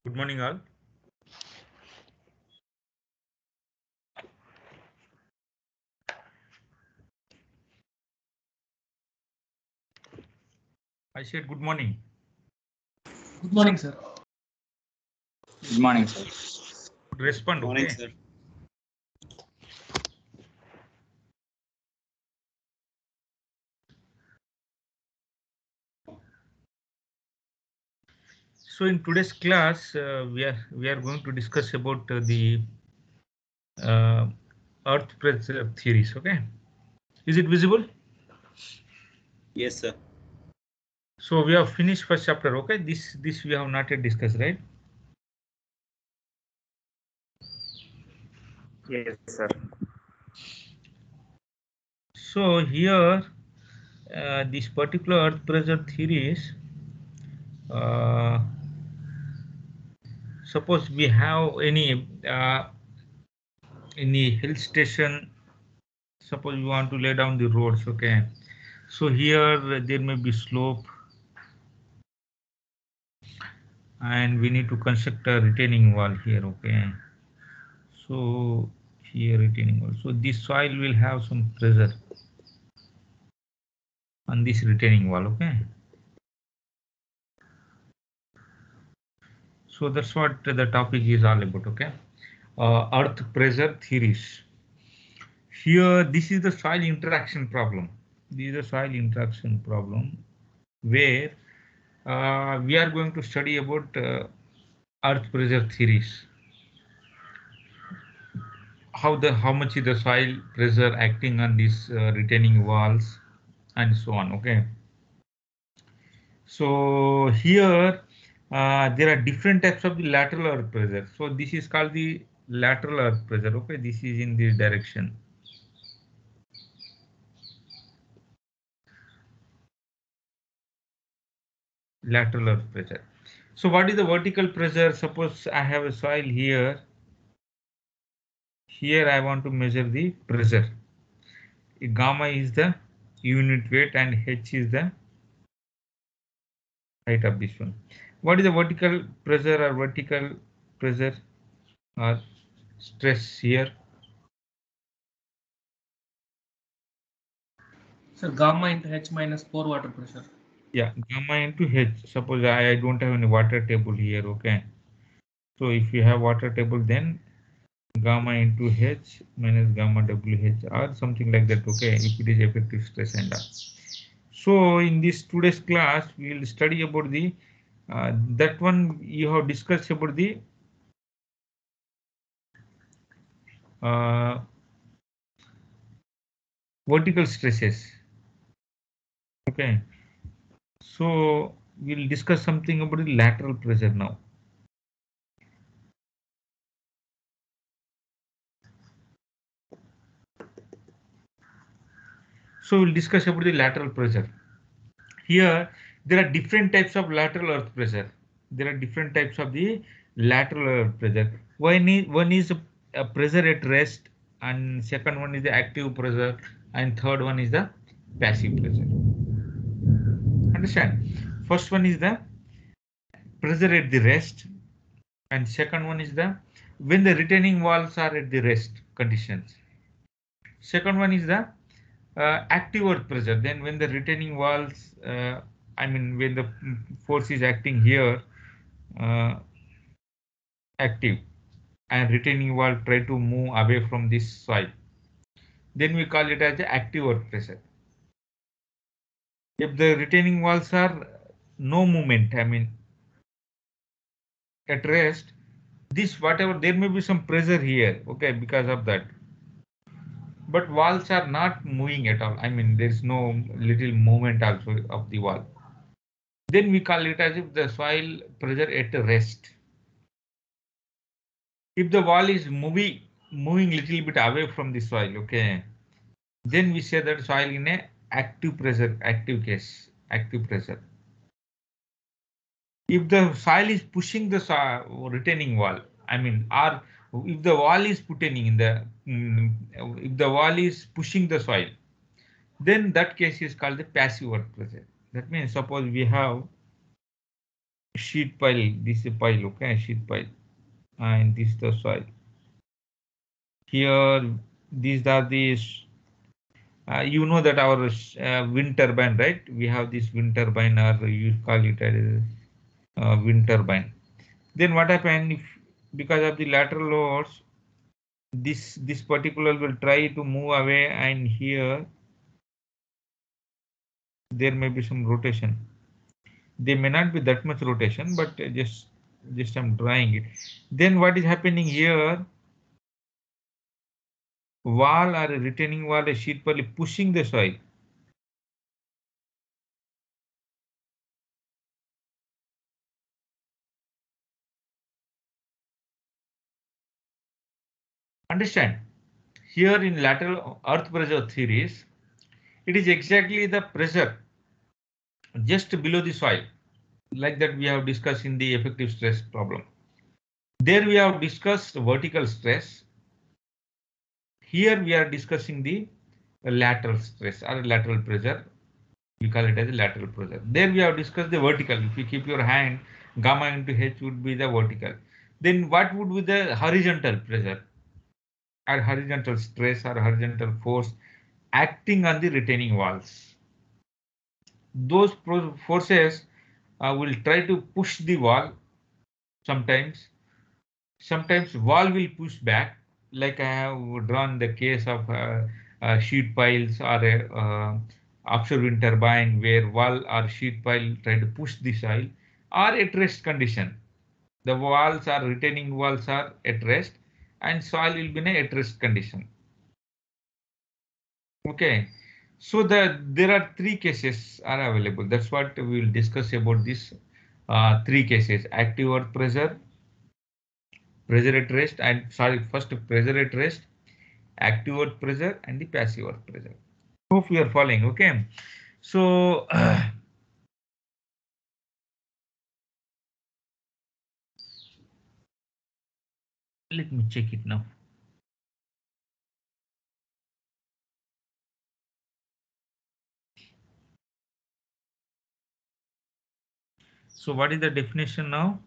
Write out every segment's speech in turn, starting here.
Good morning, all. I said good morning. Good morning, sir. Good morning, sir. Respond, Morning, okay? sir. So in today's class, we are going to discuss about the uh, Earth pressure theories. Okay, is it visible? Yes, sir. So we have finished first chapter. Okay, this we have not yet discussed, right? Yes, sir. So here, this particular Earth pressure theories. Suppose we have any hill station. Suppose we want to lay down the roads. Okay, so here there may be slope, and we need to construct a retaining wall here. Okay, so here retaining wall, so this soil will have some pressure on this retaining wall. Okay, so that's what the topic is all about. Okay, earth pressure theories. Here this is the soil interaction problem. This is a soil interaction problem where we are going to study about earth pressure theories. How much is the soil pressure acting on these retaining walls and so on. Okay, so here there are different types of the lateral earth pressure. So this is called the lateral earth pressure. Okay, this is in this direction. Lateral earth pressure. So what is the vertical pressure? Suppose I have a soil here. Here I want to measure the pressure. Gamma is the unit weight and H is the height of this one. What is the vertical pressure or vertical pressure or stress here? Sir, gamma into H minus pore water pressure. Yeah, gamma into H. Suppose I don't have any water table here. Okay, so if you have water table, then gamma into H minus gamma WH or something like that. Okay, if it is effective stress and all. So in this today's class, we will study about the that one you have discussed about the uh, vertical stresses. Okay, so we'll discuss something about the lateral pressure now. So we'll discuss about the lateral pressure. Here there are different types of lateral earth pressure. There are different types of the lateral earth pressure. One is a pressure at rest, and second one is the active pressure, and third one is the passive pressure. Understand? First one is the pressure at the rest, and second one is the when the retaining walls are at the rest conditions. Second one is the active earth pressure. Then when the retaining walls, I mean when the force is acting here, uh, active, and retaining wall try to move away from this soil, then we call it as the active earth pressure. If the retaining walls are no movement, I mean at rest, this whatever there may be some pressure here, okay, because of that, but walls are not moving at all. I mean there is no little movement also of the wall. Then we call it as if the soil pressure at rest. If the wall is moving little bit away from the soil, okay, then we say that soil in a active pressure, active case, active pressure. If the soil is pushing the retaining wall, I mean, or if the wall is putting in the, if the wall is pushing the soil, then that case is called the passive earth pressure. That means suppose we have sheet pile. This is a pile, okay, sheet pile, and this is the soil. Here, these are these. You know that our wind turbine, right? We have this wind turbine, or you call it as wind turbine. Then what happens if, because of the lateral loads, this particular will try to move away, and here there may be some rotation. There may not be that much rotation, but just I'm drawing it. Then what is happening here? Wall or a retaining wall, a sheet pile pushing the soil. Understand? Here in lateral earth pressure theories, it is exactly the pressure just below the soil, like that we have discussed in the effective stress problem. There we have discussed vertical stress. Here we are discussing the lateral stress or lateral pressure. We call it as a lateral pressure. There we have discussed the vertical. If you keep your hand, gamma into H would be the vertical. Then what would be the horizontal pressure or horizontal stress or horizontal force acting on the retaining walls? Those forces will try to push the wall. Sometimes wall will push back, like I have drawn the case of sheet piles or a offshore wind turbine, where wall or sheet pile try to push the soil, or at rest condition. The walls or retaining walls are at rest, and soil will be in a at rest condition. Okay, so there are three cases are available. That's what we will discuss about this three cases: active earth pressure, pressure at rest, and sorry, first pressure at rest, active earth pressure, and the passive earth pressure. Hope you are following. Okay, so let me check it now. So what is the definition now?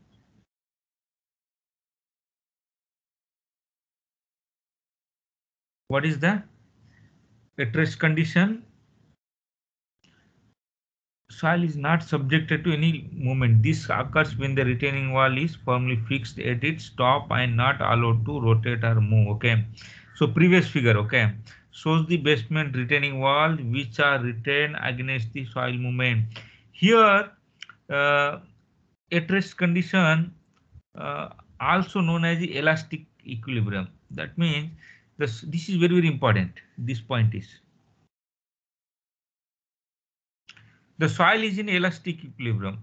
What is the at rest condition? Soil is not subjected to any movement. This occurs when the retaining wall is firmly fixed at its top and not allowed to rotate or move. Okay, so previous figure, okay, shows the basement retaining wall which are retained against the soil movement. Here, at rest condition, uh, also known as the elastic equilibrium. That means this is very important. This point is, the soil is in elastic equilibrium.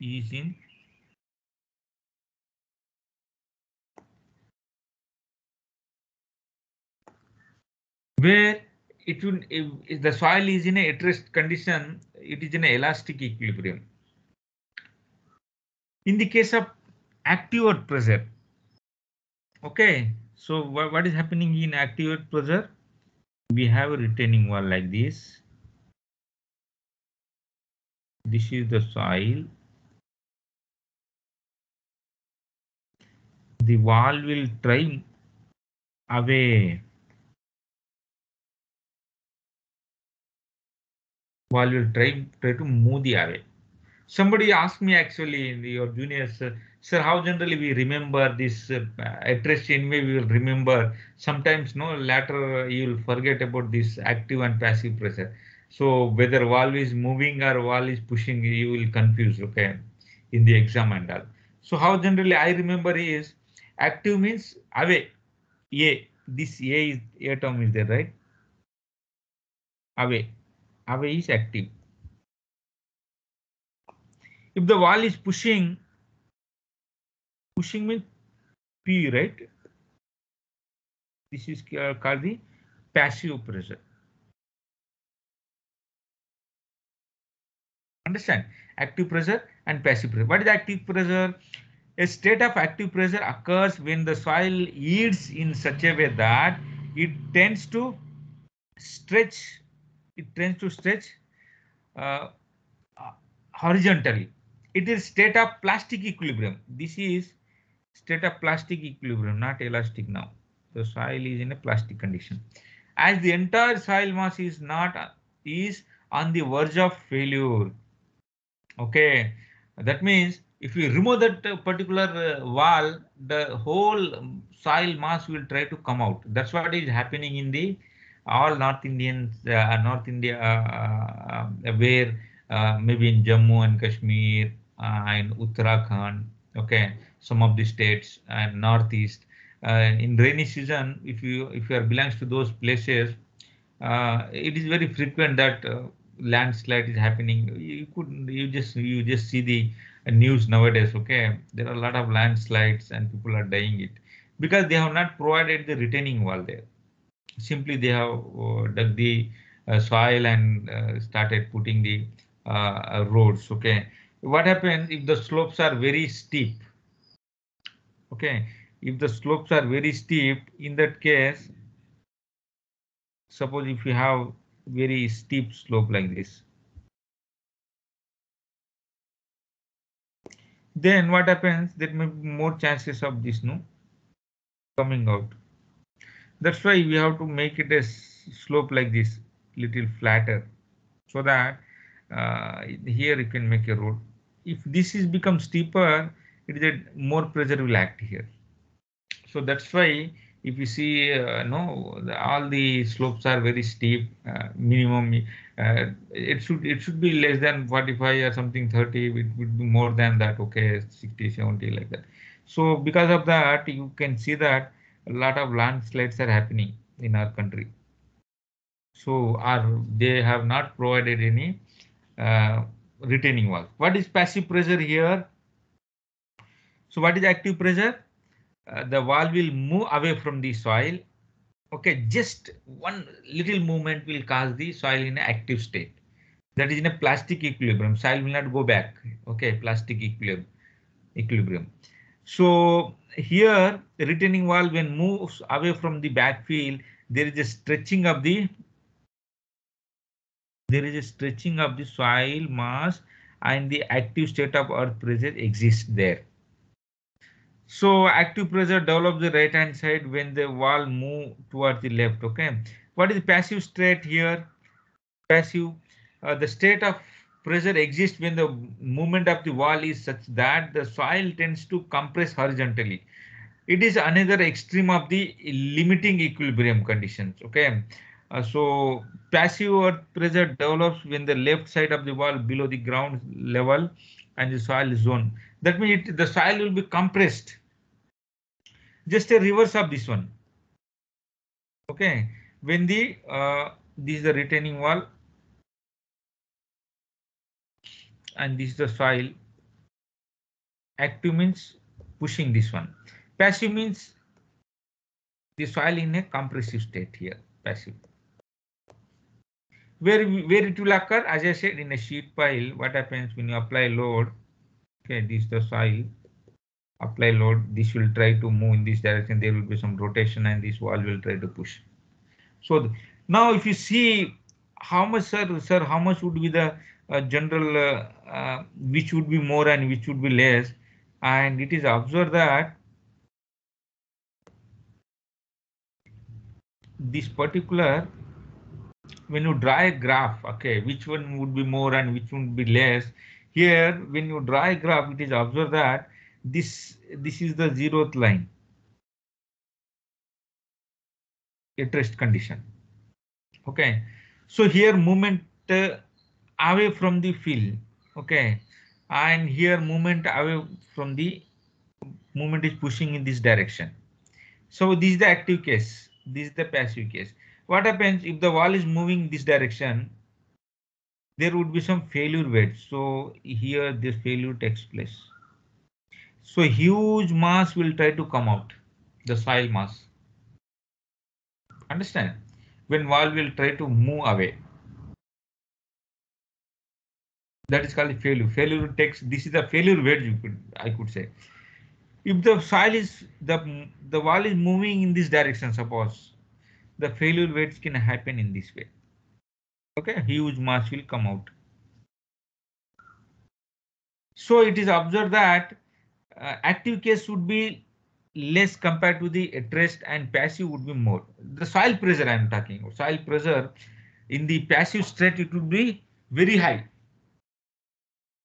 Is in where it will, if the soil is in a at rest condition, it is in an elastic equilibrium. In the case of active earth pressure, okay, so what is happening in active earth pressure? We have a retaining wall like this. This is the soil. The wall will try away. Wall will try to move the away. Somebody asked me actually in your juniors, sir, how generally we remember this at rest anyway we will remember. Sometimes no, later you will forget about this active and passive pressure. So whether wall is moving or wall is pushing, you will confuse, okay, in the exam and all. So how generally I remember is active means away. A, this A term is there, right? Away. Away is active. If the wall is pushing means P, right? This is called the passive pressure. Understand? Active pressure and passive pressure. What is active pressure? A state of active pressure occurs when the soil yields in such a way that it tends to stretch. It tends to stretch uh, horizontally. It is state of plastic equilibrium. This is state of plastic equilibrium, not elastic now. The soil is in a plastic condition. As the entire soil mass is not is on the verge of failure. Okay, that means if you remove that particular wall, the whole soil mass will try to come out. That's what is happening in the all North Indians, North India, where maybe in Jammu and Kashmir and Uttarakhand. Okay, some of the states and Northeast. In rainy season, if you are belongs to those places, it is very frequent that landslide is happening. You just see the news nowadays. Okay, there are a lot of landslides and people are dying it because they have not provided the retaining wall there. Simply they have dug the soil and started putting the roads. Okay, what happens if the slopes are very steep? Okay, if the slopes are very steep, in that case, suppose if you have very steep slope like this, then what happens? There may be more chances of this no coming out. That's why we have to make it a slope like this, little flatter, so that here you can make a road. If this is become steeper, it is a more pressure will act here. So that's why if you see no all the slopes are very steep, minimum it should be less than 45 or something 30. It would be more than that. Okay, 60 70 like that. So because of that you can see that a lot of landslides are happening in our country. So they have not provided any retaining wall. What is passive pressure here? So what is active pressure? The wall will move away from the soil. Okay, just one little movement will cause the soil in an active state. That is in a plastic equilibrium. Soil will not go back. Okay, plastic equilibrium. So here the retaining wall when moves away from the backfield, there is a stretching of the soil mass and the active state of earth pressure exists there. So active pressure develops the right hand side when the wall move towards the left. Okay. What is passive state here? Passive, the state of pressure exists when the movement of the wall is such that the soil tends to compress horizontally. It is another extreme of the limiting equilibrium conditions. Okay. So passive earth pressure develops when the left side of the wall below the ground level and the soil zone. That means the soil will be compressed. Just a reverse of this one. Okay, when this is the retaining wall and this is the soil. Active means pushing this one. Passive means the soil in a compressive state here. Passive. Where it will occur, as I said, in a sheet pile. What happens when you apply load? Okay, this is the soil. Apply load. This will try to move in this direction. There will be some rotation, and this wall will try to push. So now if you see how much, sir, how much would be the general, which would be more and which would be less, and it is observed that this particular, when you draw a graph, okay, which one would be more and which would be less. Here, when you draw a graph, it is observed that this is the zeroth line, at rest condition. Okay, so here movement away from the field. Okay, and here movement away from the movement is pushing in this direction. So this is the active case. This is the passive case. What happens if the wall is moving this direction? There would be some failure weight. So here this failure takes place. So huge mass will try to come out, the soil mass. Understand? When wall will try to move away. That is called failure. Failure takes, this is the failure weight I could say. If the soil is, the wall is moving in this direction, suppose, the failure weights can happen in this way. Okay, huge mass will come out. So it is observed that active case would be less compared to the at rest, and passive would be more. The soil pressure I am talking about. Soil pressure in the passive state, it would be very high.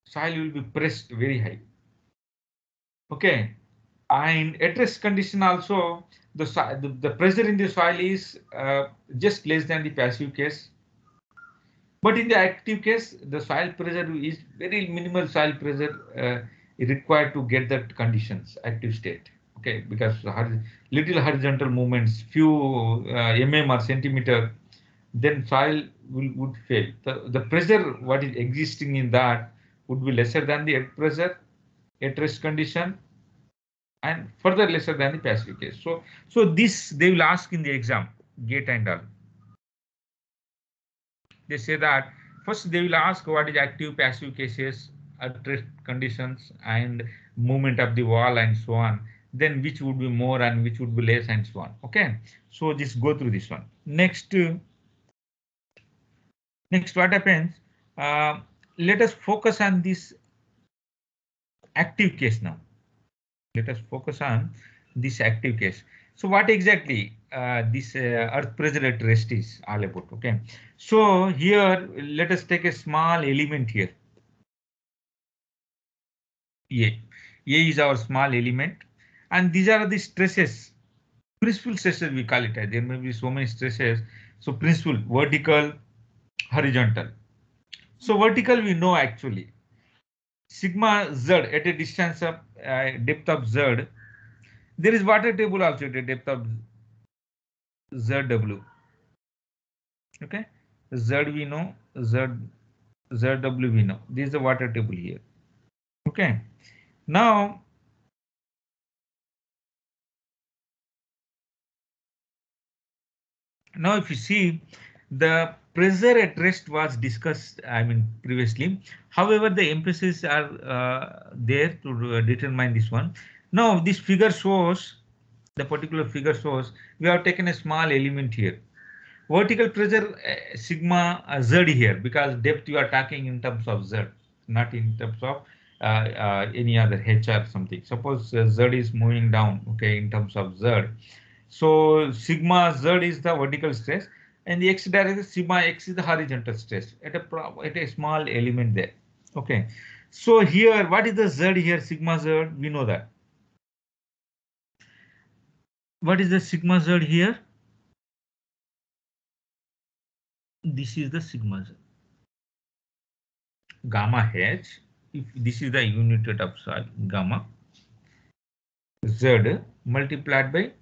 Soil will be pressed very high. Okay. And at rest condition also, the pressure in the soil is just less than the passive case. But in the active case, the soil pressure is very minimal. Soil pressure is required to get that conditions active state. Okay, because little horizontal movements, few mm or centimeter, then soil would fail. The pressure what is existing in that would be lesser than the at pressure, at rest condition, and further lesser than the passive case. So this they will ask in the exam, gate and all. They say that first they will ask what is active passive cases at rest conditions and movement of the wall and so on, then which would be more and which would be less and so on. Okay, so just go through this one. Next what happens, let us focus on this active case now. Let us focus on this active case. So what exactly this earth pressure at rest is all about? Okay, so here let us take a small element here. A is our small element, and these are the stresses, principal stresses we call it. There may be so many stresses. So principal, vertical, horizontal. So vertical we know actually sigma z at a distance of depth of z. There is water table also at a depth of ZW. Okay, Z we know, ZW we know. This is the water table here. Okay, now if you see, the pressure at rest was discussed, I mean, previously. However, the emphasis are there to determine this one. Now this figure shows, the particular figure shows, we have taken a small element here. Vertical pressure sigma z here, because depth you are talking in terms of z, not in terms of any other h or something. Suppose z is moving down, okay, in terms of z. So sigma z is the vertical stress, and the x direction sigma x is the horizontal stress at a small element there. Okay, so here what is the z here? Sigma z, we know that. What is the sigma z here? This is the sigma z. Gamma h, if this is the unit of soil, gamma z multiplied by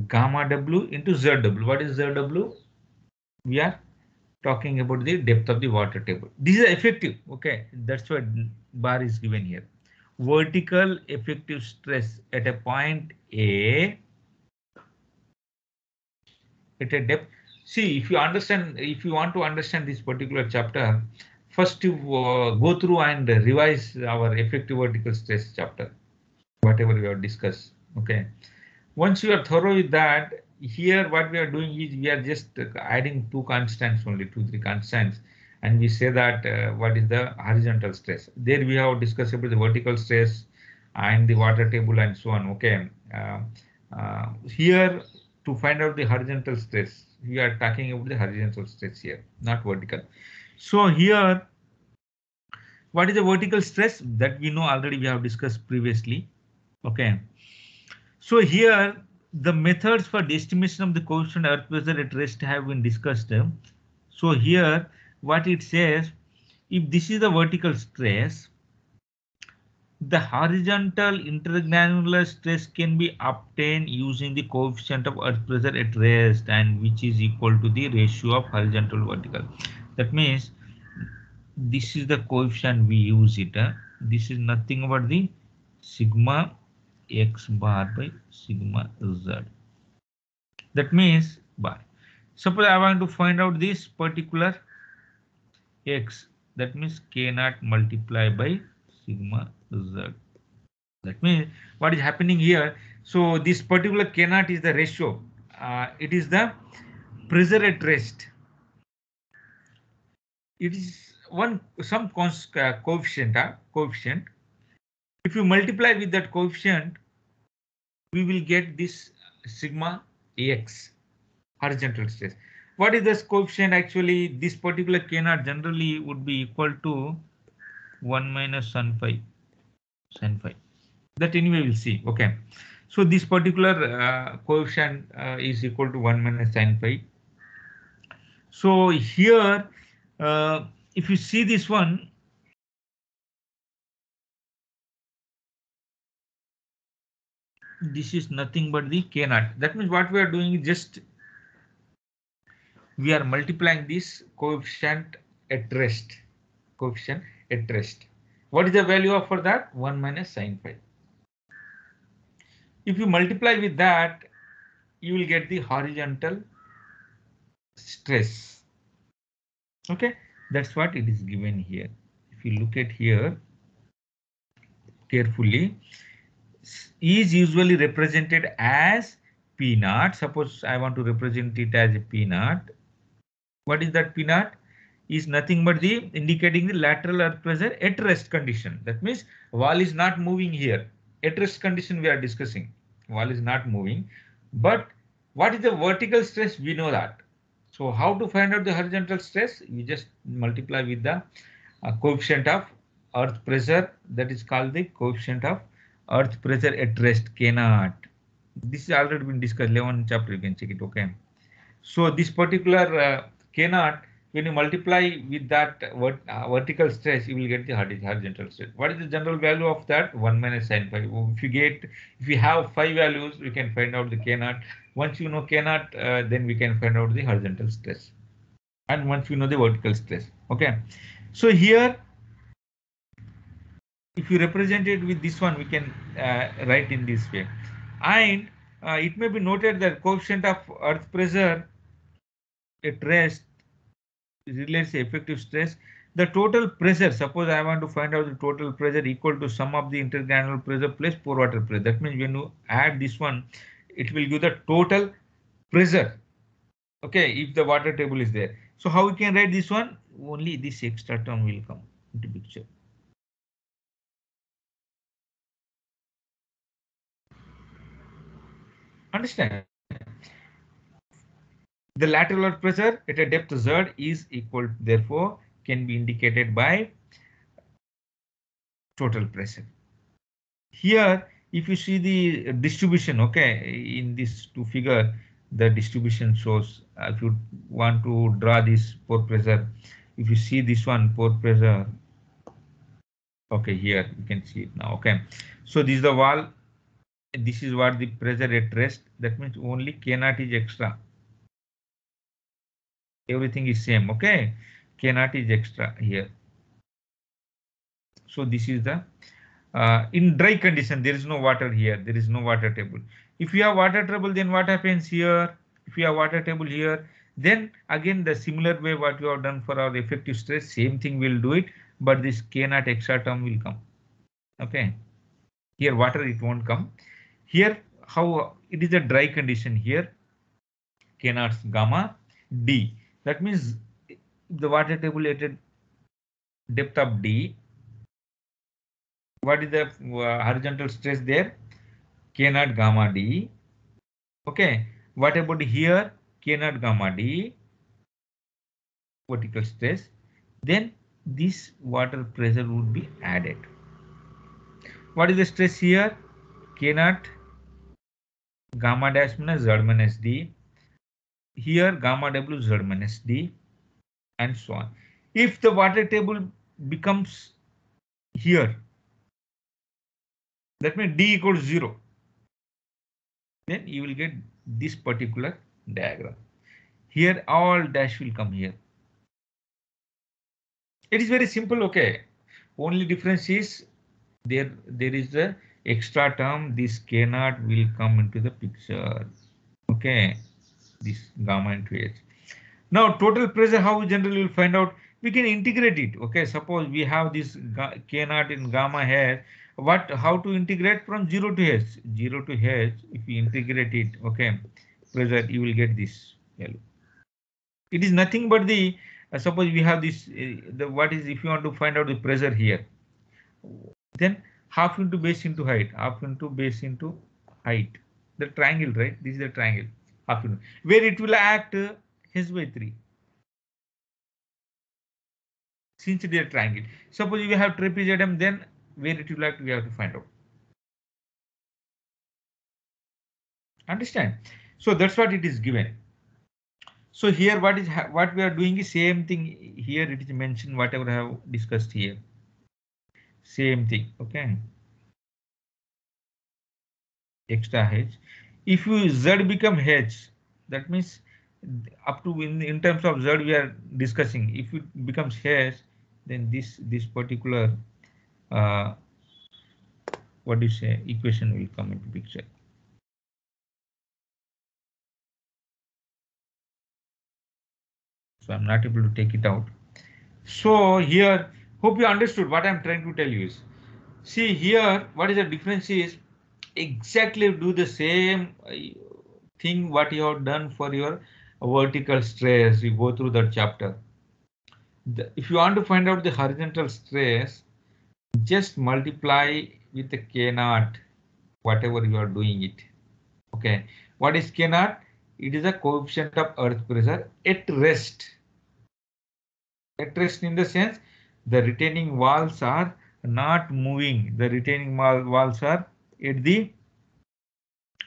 gamma w into zw. What is zw? We are talking about the depth of the water table. This is effective. Okay, that's what bar is given here. Vertical effective stress at a point A at a depth. See, if you want to understand this particular chapter, first you go through and revise our effective vertical stress chapter, whatever we have discussed. Okay, once you are thorough with that, here what we are doing is we are just adding two constants only, 2-3 constants, and we say that what is the horizontal stress. There we have discussed about the vertical stress and the water table and so on. Okay, here to find out the horizontal stress, we are talking about the horizontal stress here, not vertical. So here, what is the vertical stress? That we know already, we have discussed previously. Okay, so here the methods for the estimation of the coefficient earth pressure at rest have been discussed. So here what it says, if this is the vertical stress, the horizontal intergranular stress can be obtained using the coefficient of earth pressure at rest, and which is equal to the ratio of horizontal vertical. That means this is the coefficient we use it. This is nothing but the sigma x bar by sigma z. That means bar. Suppose I want to find out this particular x, that means k naught multiplied by sigma z. That means what is happening here? So this particular k naught is the ratio. It is the pressure at rest. It is some coefficient. Coefficient. If you multiply with that coefficient, we will get this sigma AX, horizontal stress. What is this coefficient? Actually, this particular K naught generally would be equal to 1 minus sin phi. That anyway we'll see. Okay. So this particular coefficient is equal to 1 minus sin phi. So here, if you see this one, this is nothing but the K naught. That means what we are doing is just we are multiplying this coefficient at rest. Coefficient at rest. What is the value of for that? 1 minus sin phi. If you multiply with that, you will get the horizontal stress. Okay, that's what it is given here. If you look at here carefully, is usually represented as P naught. Suppose I want to represent it as a P naught. What is that P naught? Is nothing but the indicating the lateral earth pressure at rest condition. That means wall is not moving here. At rest condition we are discussing. Wall is not moving. But what is the vertical stress? We know that. So how to find out the horizontal stress? You just multiply with the coefficient of earth pressure. That is called the coefficient of earth pressure at rest, K naught. This has already been discussed. 11th chapter, you can check it. Okay. So this particular K naught, when you multiply with that vertical stress, you will get the horizontal stress. What is the general value of that? 1 minus sin phi. If you have 5 values, we can find out the K naught. Once you know K naught, then we can find out the horizontal stress. And once we know the vertical stress. Okay. So here, if you represent it with this one, we can write in this way. And it may be noted that coefficient of earth pressure at rest relates to effective stress. The total pressure, suppose I want to find out the total pressure equal to sum of the intergranular pressure plus pore water pressure. That means when you add this one, it will give the total pressure. Okay, if the water table is there. So how we can write this one? Only this extra term will come into picture. Understand? The lateral earth pressure at a depth Z is equal, therefore, can be indicated by total pressure. Here, if you see the distribution, okay, in this two figure, the distribution shows. If you want to draw this pore pressure, if you see this one pore pressure, okay, here you can see it now. Okay, so this is the wall. This is what the pressure at rest. That means only K naught is extra. Everything is same. Okay, K naught is extra here. So this is the in dry condition, there is no water here. There is no water table. If you have water table, then what happens here? If you have water table here, then again the similar way what you have done for our effective stress, same thing will do it, but this K naught extra term will come. Okay, here water it won't come. Here how it is a dry condition here. K naught gamma D. That means the water table at a depth of D. What is the horizontal stress there? K naught gamma D. Okay. What about here? K naught gamma D. Vertical stress. Then this water pressure would be added. What is the stress here? K naught gamma dash minus Z minus D. Here gamma W Z minus D, and so on. If the water table becomes here, that means D equals 0. Then you will get this particular diagram. Here all dash will come here. It is very simple. Okay. Only difference is there is the extra term. This K naught will come into the picture. Okay. This gamma into H. Now total pressure, how we generally will find out? We can integrate it. Okay. Suppose we have this K naught in gamma here. How to integrate from 0 to H? 0 to H, if you integrate it, okay, pressure, you will get this value. It is nothing but the Suppose we have this, what is, if you want to find out the pressure here, then half into base into height, half into base into height. The triangle, right? This is the triangle, half into, where it will act h by 3. Since it is a triangle. Suppose we have trapezium, then where it will act, we have to find out. Understand? So that's what it is given. So here what we are doing is same thing here. It is mentioned whatever I have discussed here. Same thing. Okay. Extra h. If you z become h, that means up to in terms of z we are discussing. If it becomes h, then this particular what do you say, equation will come into picture. So I'm not able to take it out. So here, hope you understood what I'm trying to tell you is, see here, what is the difference is exactly do the same thing what you have done for your vertical stress. You go through that chapter. If you want to find out the horizontal stress, just multiply with the K naught, whatever you are doing it. Okay, what is K naught? It is a coefficient of earth pressure at rest. At rest in the sense the retaining walls are not moving. The retaining walls are at the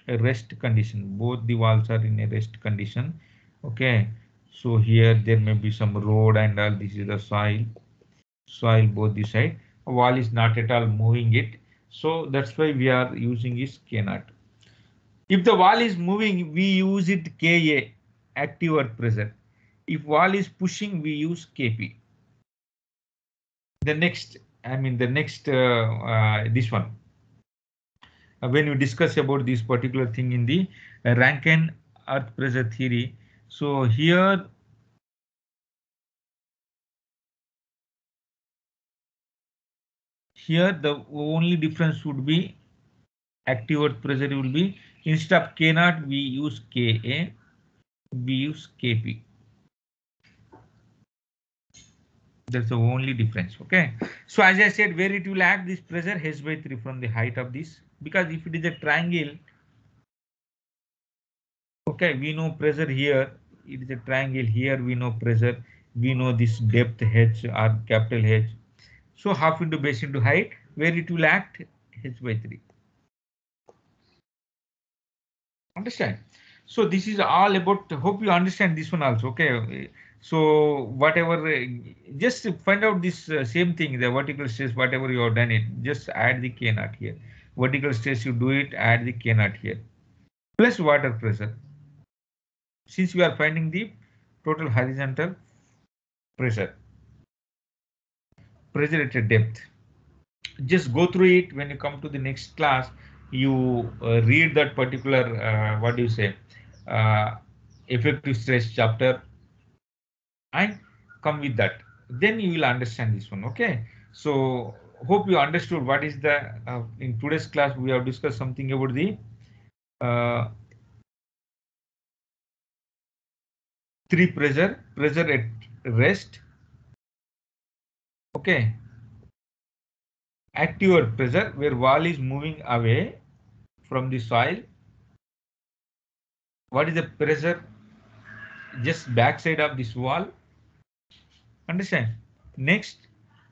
rest condition. Both the walls are in a rest condition. Okay, so here there may be some road and all. This is the soil both the side. A wall is not at all moving it. So that's why we are using is K naught. If the wall is moving, we use it Ka, active earth pressure. If wall is pushing, we use Kp. The next, this one. When you discuss about this particular thing in the Rankine earth pressure theory. So here, the only difference would be active earth pressure will be, instead of K naught, we use Ka, we use Kp. That's the only difference. Okay. So as I said, where it will act this pressure h by 3 from the height of this, because if it is a triangle, okay, we know pressure here. It is a triangle here. We know pressure. We know this depth h or capital H. So half into base into height, where it will act h by 3. Understand? So this is all about, hope you understand this one also. Okay. So whatever, just find out this same thing, the vertical stress, whatever you have done it, just add the K naught here. Vertical stress, you do it, add the K naught here. Plus water pressure. Since we are finding the total horizontal pressure at a depth. Just go through it. When you come to the next class, you read that particular, what do you say, effective stress chapter, and come with that. Then you will understand this one. Okay. So hope you understood what is the, in today's class, we have discussed something about the three pressure at rest. Okay. Active earth pressure, where wall is moving away from the soil. What is the pressure just backside of this wall? Understand? Next,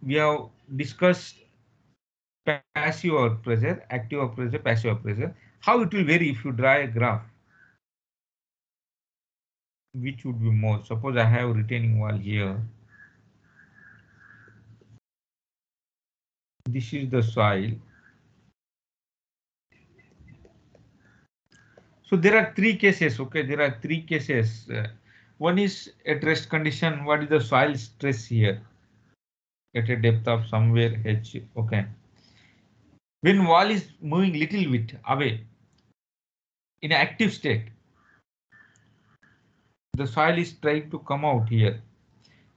we have discussed passive earth pressure, active earth pressure, passive earth pressure. How it will vary if you draw a graph. Which would be more? Suppose I have retaining wall here. This is the soil. So there are three cases. Okay, there are three cases. One is at rest condition. What is the soil stress here? At a depth of somewhere h. Okay. When wall is moving little bit away in an active state, the soil is trying to come out here.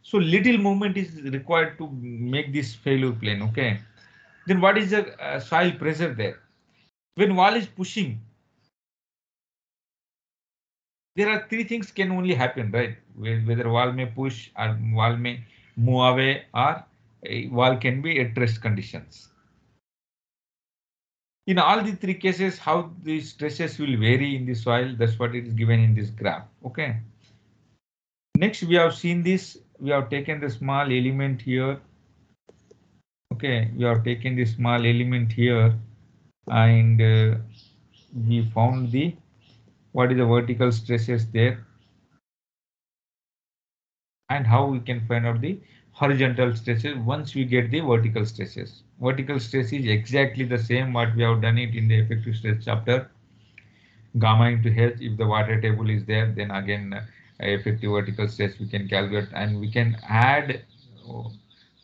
So little movement is required to make this failure plane. Okay. Then what is the soil pressure there? When wall is pushing, There are three things can only happen, right? Whether wall may push or wall may move away, or a wall can be at rest conditions. In all the three cases, how the stresses will vary in the soil, that's what it is given in this graph. Okay. Next, we have seen this. We have taken the small element here. Okay, we have taken the small element here, and we found the what is the vertical stresses there, and how we can find out the horizontal stresses once we get the vertical stresses. Vertical stress is exactly the same what we have done it in the effective stress chapter. Gamma into H, if the water table is there, then again effective vertical stress we can calculate, and we can add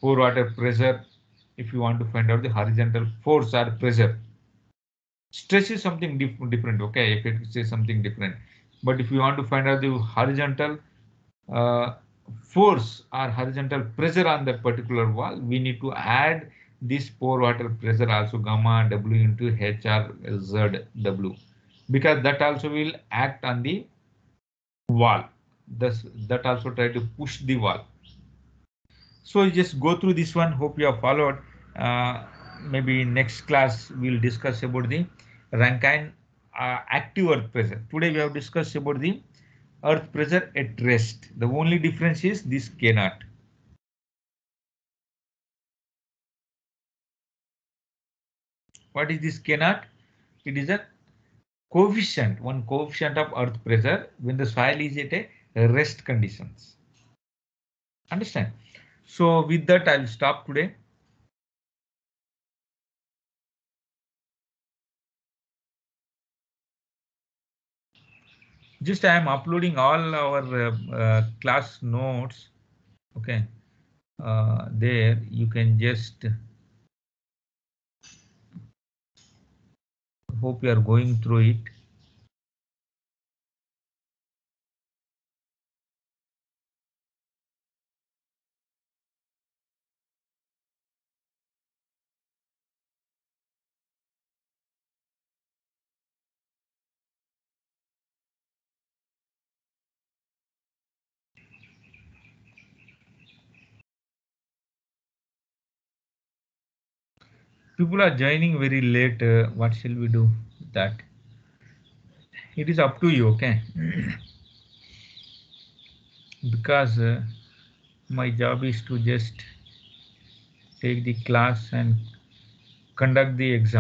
pore water pressure if you want to find out the horizontal force or pressure. Stress is something different, okay, if it is something different. But if you want to find out the horizontal uh, force or horizontal pressure on that particular wall, we need to add this pore water pressure also, gamma W into H or Z W, because that also will act on the wall. Thus, that also try to push the wall. So you just go through this one. Hope you have followed. Maybe next class we'll discuss about the Rankine active earth pressure. Today we have discussed about the earth pressure at rest. The only difference is this K naught. What is this K naught? It is a coefficient, one coefficient of earth pressure when the soil is at a rest conditions. Understand? So with that, I'll stop today. Just I am uploading all our class notes. Okay, there you can just hope you are going through it. People are joining very late. What shall we do with that? It is up to you, okay? Because my job is to just take the class and conduct the exam.